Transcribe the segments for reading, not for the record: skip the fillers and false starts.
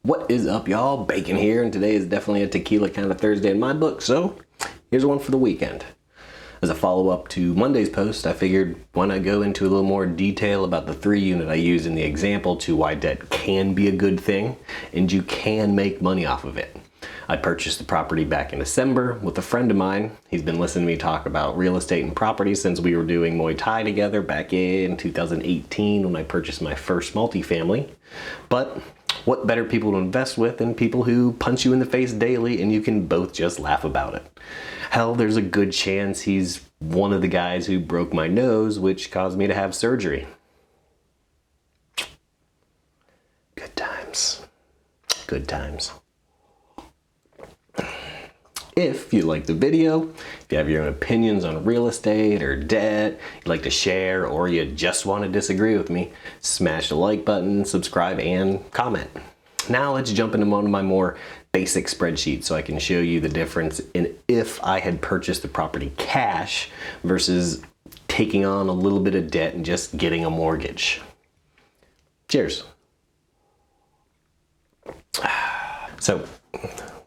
What is up, y'all? Bacon here, and today is definitely a tequila kind of Thursday in my book, so here's one for the weekend. As a follow-up to Monday's post, I figured why not go into a little more detail about the 3 unit I used in the example to why debt can be a good thing, and you can make money off of it. I purchased the property back in December with a friend of mine. He's been listening to me talk about real estate and property since we were doing Muay Thai together back in 2018 when I purchased my first multifamily. But what better people to invest with than people who punch you in the face daily and you can both just laugh about it? Hell, there's a good chance he's one of the guys who broke my nose, which caused me to have surgery. Good times. Good times. If you like the video, if you have your own opinions on real estate or debt, you'd like to share, or you just want to disagree with me, smash the like button, subscribe, and comment. Now let's jump into one of my more basic spreadsheets so I can show you the difference in if I had purchased the property cash versus taking on a little bit of debt and just getting a mortgage. Cheers. So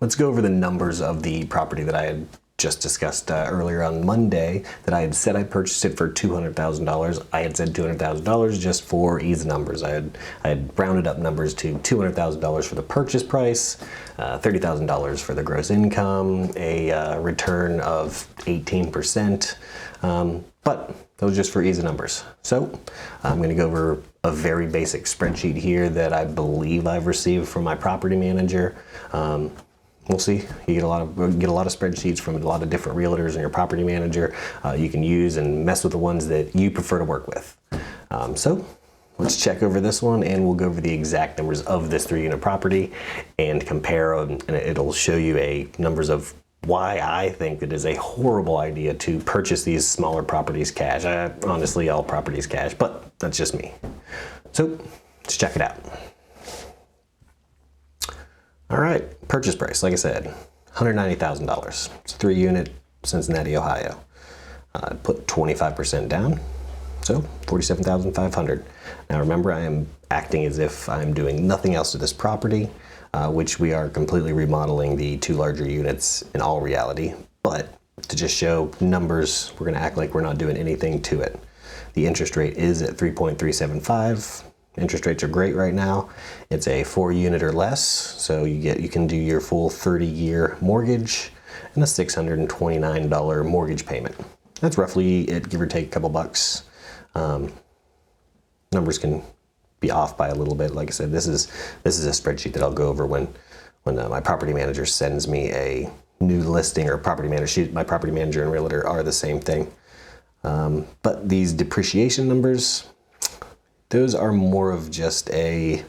let's go over the numbers of the property that I had just discussed earlier on Monday, that I had said I purchased it for $200,000. I had said $200,000 just for ease of numbers. I had rounded up numbers to $200,000 for the purchase price, $30,000 for the gross income, a return of 18%, but that was just for ease of numbers. So I'm going to go over a very basic spreadsheet here that I believe I've received from my property manager. We'll see. You get a lot of spreadsheets from a lot of different realtors and your property manager. You can use and mess with the ones that you prefer to work with. So let's check over this one, and we'll go over the exact numbers of this 3-unit property and compare them, and it'll show you numbers of why I think it is a horrible idea to purchase these smaller properties cash. Honestly, all properties cash, but that's just me. So let's check it out. All right, purchase price, like I said, $190,000. It's a 3-unit, Cincinnati, Ohio. Put 25% down, so $47,500. Now remember, I am acting as if I'm doing nothing else to this property, which we are completely remodeling the 2 larger units in all reality. But to just show numbers, we're gonna act like we're not doing anything to it. The interest rate is at 3.375. Interest rates are great right now. It's a 4-unit or less, so you can do your full 30-year mortgage and a $629 mortgage payment. That's roughly it, give or take a couple bucks. Numbers can be off by a little bit. Like I said, this is a spreadsheet that I'll go over when my property manager sends me a new listing, or property manager. My property manager and realtor are the same thing. But these depreciation numbers, those are more of just a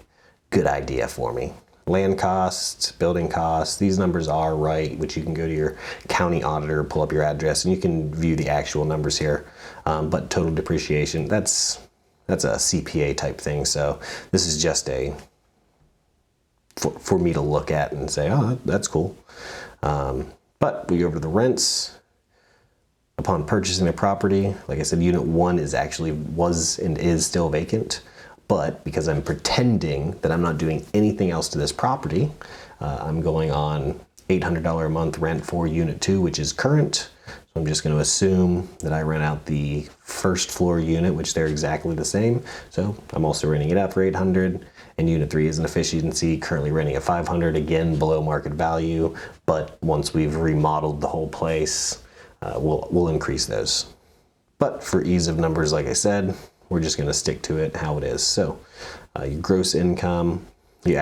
good idea for me. Land costs, building costs, these numbers are right, which you can go to your county auditor, pull up your address, and you can view the actual numbers here. But total depreciation, that's a CPA type thing. So this is just for me to look at and say, oh, that's cool. But we go over to the rents. Upon purchasing the property, like I said, unit 1 was and is still vacant, but because I'm pretending that I'm not doing anything else to this property, I'm going on $800 a month rent for unit 2, which is current. So I'm just going to assume that I rent out the first floor unit, which they're exactly the same. So I'm also renting it out for $800, and unit 3 is an efficiency, currently renting at $500, again below market value, but once we've remodeled the whole place, we'll increase those. But for ease of numbers, like I said, we're just going to stick to it how it is. So your gross income, you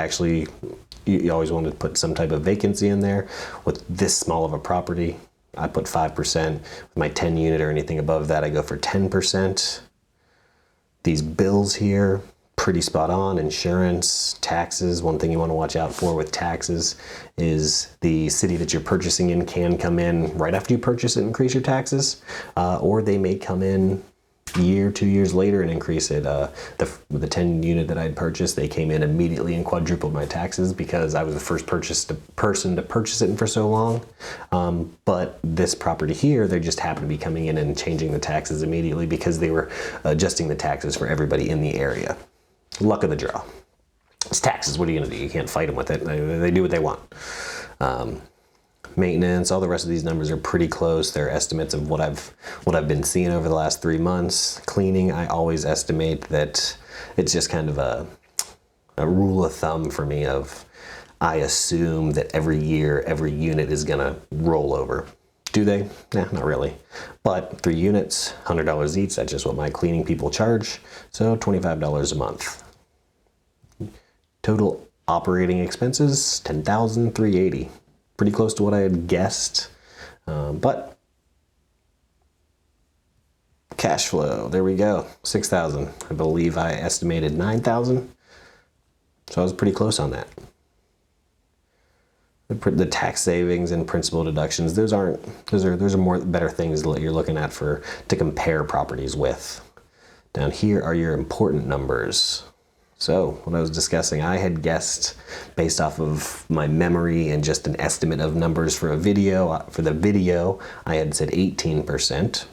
always want to put some type of vacancy in there. With this small of a property, I put 5%. With my 10-unit or anything above that, I go for 10%. These bills here, pretty spot on. Insurance, taxes. One thing you want to watch out for with taxes is the city that you're purchasing in can come in right after you purchase it and increase your taxes, or they may come in a year, 2 years later and increase it. With the 10-unit that I'd purchased, they came in immediately and quadrupled my taxes because I was the first person to purchase it for so long. But this property here, they just happened to be coming in and changing the taxes immediately because they were adjusting the taxes for everybody in the area. Luck of the draw. It's taxes. What are you going to do? You can't fight them with it. They do what they want. Maintenance, all the rest of these numbers are pretty close. They're estimates of what I've been seeing over the last 3 months. Cleaning, I always estimate that it's just kind of a rule of thumb for me of I assume that every year every unit is gonna roll over. Do they? Nah, not really. But 3 units, $100 each, that's just what my cleaning people charge. So $25 a month. Total operating expenses, $10,380. Pretty close to what I had guessed. But cash flow, there we go, $6,000. I believe I estimated $9,000. So I was pretty close on that. The tax savings and principal deductions, those are more better things that you're looking at to compare properties with. Down here are your important numbers. So what I was discussing, I had guessed based off of my memory and just an estimate of numbers for a video. For the video, I had said 18%,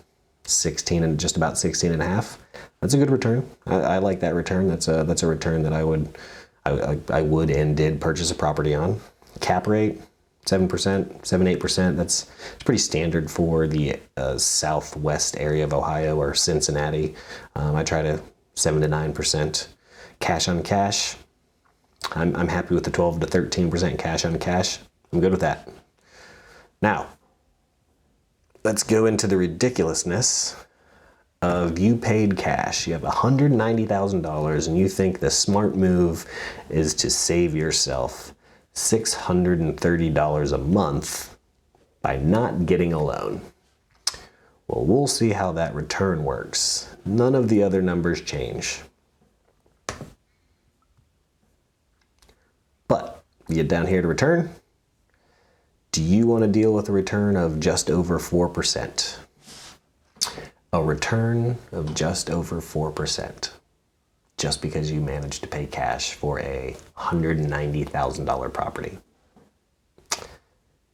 16 and just about 16 and a half. That's a good return. I like that return. That's a return that I would and did purchase a property on. Cap rate, 7%, 7-8%. That's pretty standard for the southwest area of Ohio or Cincinnati. I try to 7 to 9%. Cash on cash, I'm happy with the 12 to 13% cash on cash. I'm good with that. Now, let's go into the ridiculousness of you paid cash. You have $190,000 and you think the smart move is to save yourself $630 a month by not getting a loan. Well, we'll see how that return works. None of the other numbers change. But you get down here to return. Do you want to deal with a return of just over 4%? A return of just over 4%. Just because you managed to pay cash for a $190,000 property.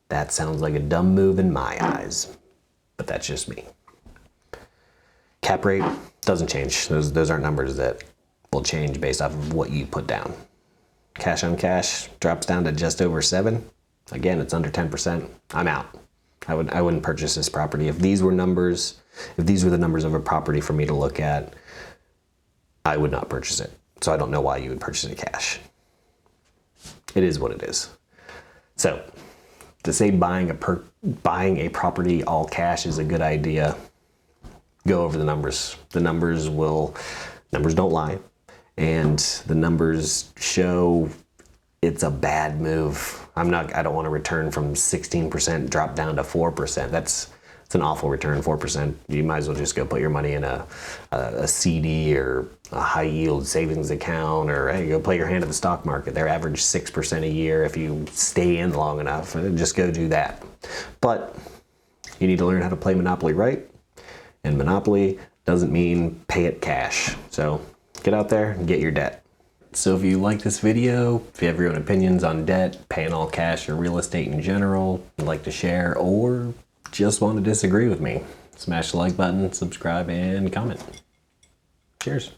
That sounds like a dumb move in my eyes, but that's just me. Cap rate doesn't change. Those aren't numbers that will change based off of what you put down. Cash on cash drops down to just over 7. Again, it's under 10%. I'm out. I wouldn't purchase this property. If these were the numbers of a property for me to look at, I would not purchase it. So I don't know why you would purchase it cash. It is what it is. So to say buying a property all cash is a good idea, go over the numbers. The numbers don't lie. And the numbers show it's a bad move. I don't want to return from 16% drop down to 4%. It's an awful return, 4%. You might as well just go put your money in a CD or a high yield savings account, or hey, go play your hand at the stock market. They're average 6% a year if you stay in long enough. Just go do that. But you need to learn how to play Monopoly right. And Monopoly doesn't mean pay it cash. So get out there and get your debt. So if you like this video, if you have your own opinions on debt, paying all cash, or real estate in general, you'd like to share, or just want to disagree with me, smash the like button, subscribe, and comment. Cheers.